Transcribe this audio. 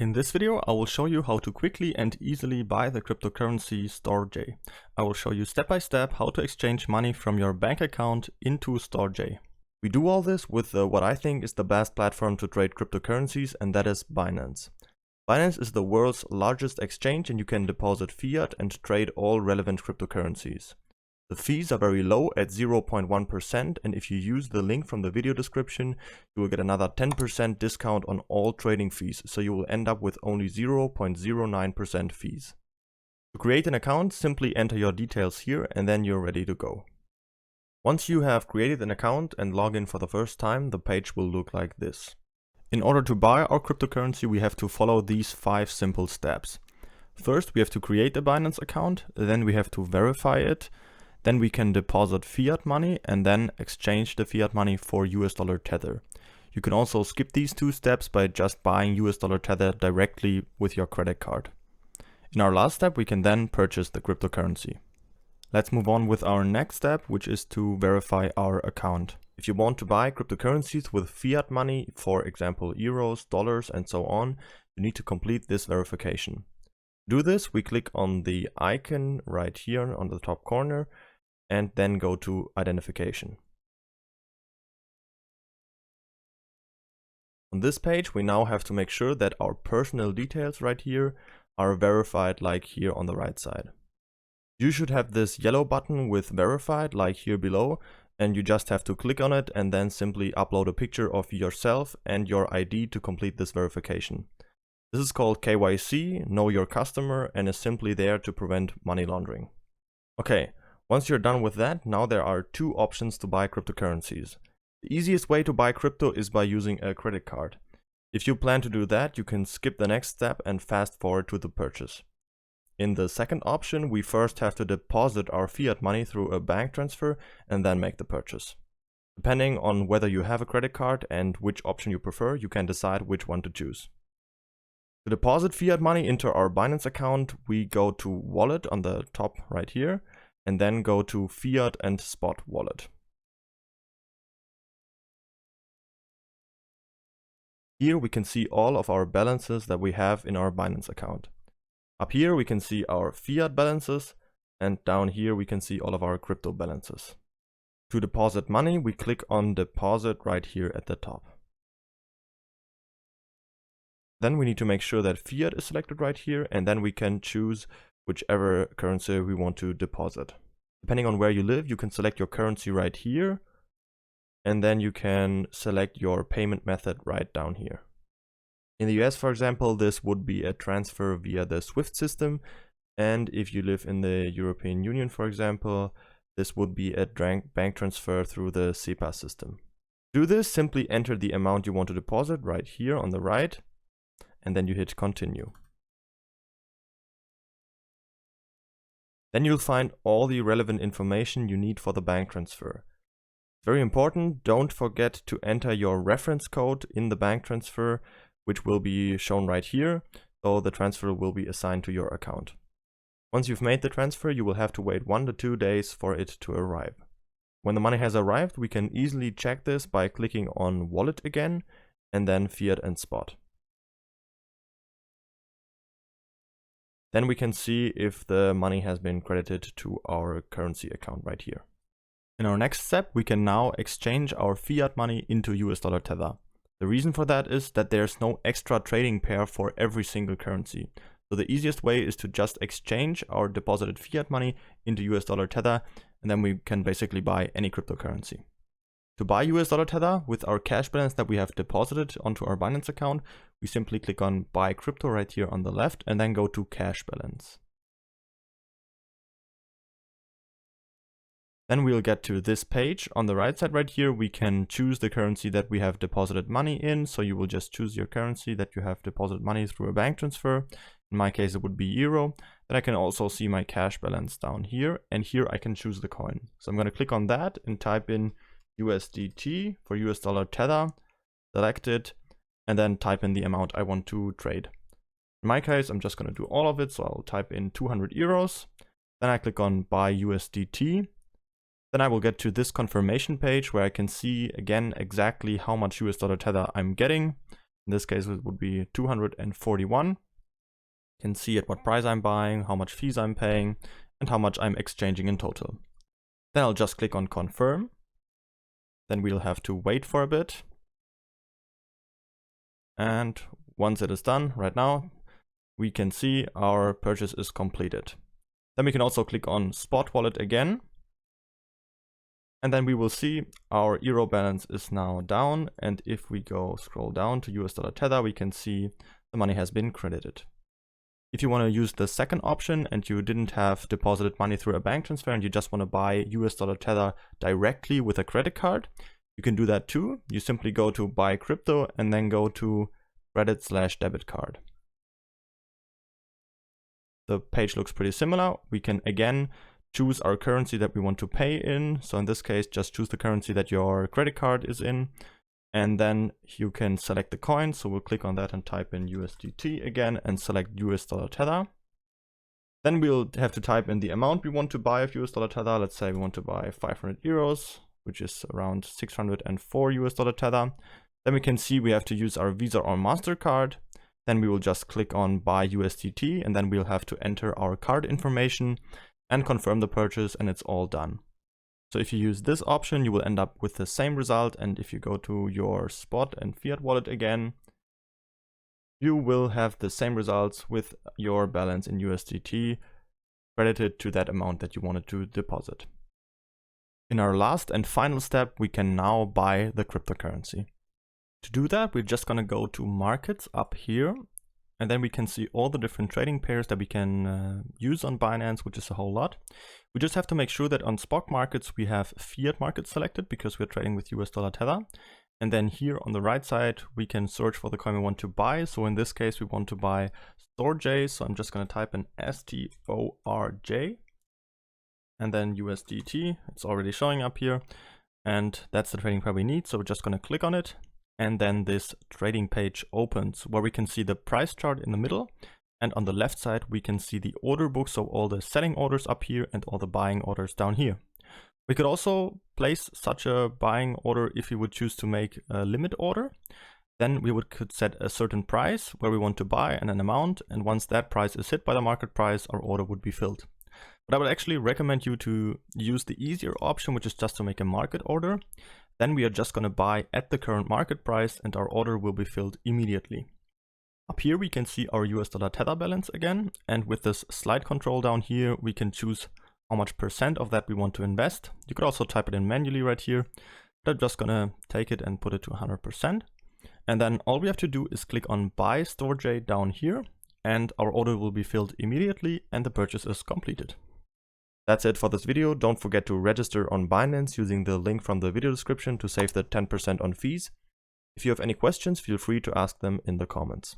In this video, I will show you how to quickly and easily buy the cryptocurrency Storj. I will show you step by step how to exchange money from your bank account into Storj. We do all this with what I think is the best platform to trade cryptocurrencies, and that is Binance. Binance is the world's largest exchange, and you can deposit fiat and trade all relevant cryptocurrencies. The fees are very low at 0.1%, and if you use the link from the video description, you will get another 10% discount on all trading fees, so you will end up with only 0.09% fees. To create an account, simply enter your details here and then you're ready to go. Once you have created an account and log in for the first time, the page will look like this. In order to buy our cryptocurrency, we have to follow these 5 simple steps. First, we have to create a Binance account, then we have to verify it. Then we can deposit fiat money and then exchange the fiat money for USD Tether. You can also skip these 2 steps by just buying USD Tether directly with your credit card. In our last step, we can then purchase the cryptocurrency. Let's move on with our next step, which is to verify our account. If you want to buy cryptocurrencies with fiat money, for example euros, dollars and so on, you need to complete this verification. To do this, we click on the icon right here on the top corner and then go to identification. On this page, we now have to make sure that our personal details right here are verified like here on the right side. You should have this yellow button with verified like here below, and you just have to click on it and then simply upload a picture of yourself and your ID to complete this verification. This is called KYC, Know Your Customer, and is simply there to prevent money laundering. Okay. Once you're done with that, now there are 2 options to buy cryptocurrencies. The easiest way to buy crypto is by using a credit card. If you plan to do that, you can skip the next step and fast forward to the purchase. In the second option, we first have to deposit our fiat money through a bank transfer and then make the purchase. Depending on whether you have a credit card and which option you prefer, you can decide which one to choose. To deposit fiat money into our Binance account, we go to Wallet on the top right here, and then go to Fiat and Spot Wallet. Here we can see all of our balances that we have in our Binance account. Up here we can see our fiat balances, and down here we can see all of our crypto balances. To deposit money, we click on Deposit right here at the top. Then we need to make sure that fiat is selected right here, and then we can choose whichever currency we want to deposit. Depending on where you live, you can select your currency right here, and then you can select your payment method right down here. In the US, for example, this would be a transfer via the SWIFT system, and if you live in the European Union, for example, this would be a bank transfer through the SEPA system. To do this, simply enter the amount you want to deposit right here on the right, and then you hit continue. Then you'll find all the relevant information you need for the bank transfer. Very important, don't forget to enter your reference code in the bank transfer, which will be shown right here, so the transfer will be assigned to your account. Once you've made the transfer, you will have to wait 1 to 2 days for it to arrive. When the money has arrived, we can easily check this by clicking on Wallet again, and then Fiat and Spot. Then we can see if the money has been credited to our currency account right here. In our next step, we can now exchange our fiat money into USD Tether. The reason for that is that there's no extra trading pair for every single currency. So the easiest way is to just exchange our deposited fiat money into USD Tether, and then we can basically buy any cryptocurrency. To buy USD Tether with our cash balance that we have deposited onto our Binance account, we simply click on Buy Crypto right here on the left and then go to Cash Balance. Then we'll get to this page. On the right side right here, we can choose the currency that we have deposited money in. So you will just choose your currency that you have deposited money through a bank transfer. In my case, it would be euro. Then I can also see my cash balance down here, and here I can choose the coin. So I'm going to click on that and type in USDT for USD Tether, select it, and then type in the amount I want to trade. In my case, I'm just going to do all of it, so I'll type in 200 euros. Then I click on Buy USDT. Then I will get to this confirmation page where I can see again exactly how much USD Tether I'm getting. In this case, it would be 241. You can see at what price I'm buying, how much fees I'm paying, and how much I'm exchanging in total. Then I'll just click on confirm. Then we'll have to wait for a bit. And once it is done right now, we can see our purchase is completed. Then we can also click on Spot Wallet again. And then we will see our euro balance is now down. And if we scroll down to USD Tether, we can see the money has been credited. If you want to use the second option and you didn't have deposited money through a bank transfer and you just want to buy USD Tether directly with a credit card, you can do that too. You simply go to buy crypto and then go to credit/debit card. The page looks pretty similar. We can again choose our currency that we want to pay in. So in this case, just choose the currency that your credit card is in. And then you can select the coin. So we'll click on that and type in USDT again and select USD Tether. Then we'll have to type in the amount we want to buy of USD Tether. Let's say we want to buy 500 euros, which is around 604 USD Tether. Then we can see we have to use our Visa or MasterCard. Then we will just click on buy USDT and then we'll have to enter our card information and confirm the purchase, and it's all done. So if you use this option, you will end up with the same result. And if you go to your Spot and Fiat wallet again, you will have the same results with your balance in USDT credited to that amount that you wanted to deposit. In our last and final step, we can now buy the cryptocurrency. To do that, we're just going to go to markets up here. And then we can see all the different trading pairs that we can use on Binance, which is a whole lot. We just have to make sure that on spot markets, we have Fiat market selected because we're trading with USD Tether. And then here on the right side, we can search for the coin we want to buy. So in this case, we want to buy Storj. So I'm just going to type in STORJ and then USDT. It's already showing up here. And that's the trading pair we need. So we're just going to click on it. And then this trading page opens where we can see the price chart in the middle. And on the left side, we can see the order book. So all the selling orders up here and all the buying orders down here. We could also place such a buying order if we would choose to make a limit order. Then we could set a certain price where we want to buy and an amount. And once that price is hit by the market price, our order would be filled. But I would actually recommend you to use the easier option, which is just to make a market order. Then we are just going to buy at the current market price and our order will be filled immediately. Up here we can see our USD Tether balance again, and with this slide control down here we can choose how much % of that we want to invest. You could also type it in manually right here, but I'm just going to take it and put it to 100%. And then all we have to do is click on buy Storj down here and our order will be filled immediately and the purchase is completed. That's it for this video. Don't forget to register on Binance using the link from the video description to save the 10% on fees. If you have any questions, feel free to ask them in the comments.